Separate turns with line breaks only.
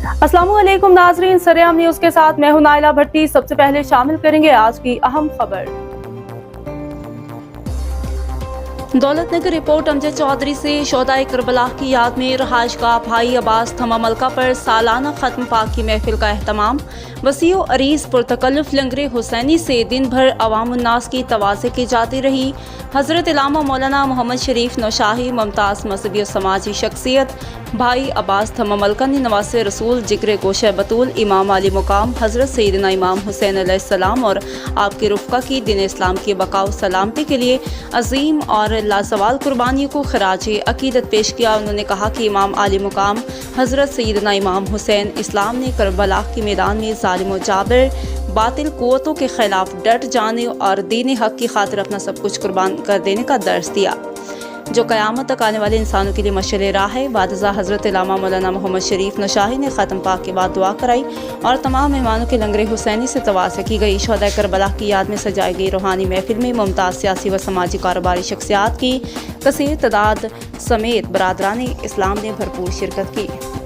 अस्सलाम वालेकुम नाजरीन, सरेआम न्यूज़ के साथ मैं हूं नाइला भट्टी। सबसे पहले शामिल करेंगे आज की अहम खबर। दौलतनगर रिपोर्ट अमजद चौधरी से शोहदाए करबला की याद में रहायशगाह भाई अब्बास थमा मलका पर सालाना खत्म पाक की महफिल का एहतमाम। वसीओ अरीज पुरतकल्लुफ लंगरे हुसैनी से दिन भर अवामुन्नास की तवाज़े की जाती रही। हज़रत इलामा मौलाना मोहम्मद शरीफ नौशाही मुमताज़ मजहबी और समाजी शख्सियत भाई अब्बास थमा मलका ने नवासे रसूल जिक्र गोशे बतूल इमाम आली मुकाम हज़रत सैयदना इमाम हुसैन अलैहिस्सलाम और आपके रुफ़का की दिन इस्लाम की बकाउ सलामती के लिए अजीम और लासवाल कुर्बानी को खराज अकीदत पेश किया। उन्होंने कहा कि इमाम आली मुकाम हज़रत सैयदना इमाम हुसैन इस्लाम ने करबला के मैदान में ज़ालिम व जाबिर बातिल कुव्वतों के खिलाफ डट जाने और दीन हक़ की खातिर अपना सब कुछ कुर्बान कर देने का दर्स दिया, जो क़यामत तक आने वाले इंसानों के लिए मशअल राह है। बादशाह हज़रत इलामा मौलाना मोहम्मद शरीफ नौशाही ने ख़त्म पाक के बाद दुआ कराई और तमाम मेहमानों के लंगरे हुसैनी से तवाज़े की गई। शोहदाए करबला की याद में सजाई गई रूहानी महफिल में मुमताज़ सियासी व समाजी कारोबारी शख्सियात की कसीर तादाद समेत बरादरान इस्लाम ने भरपूर शिरकत की।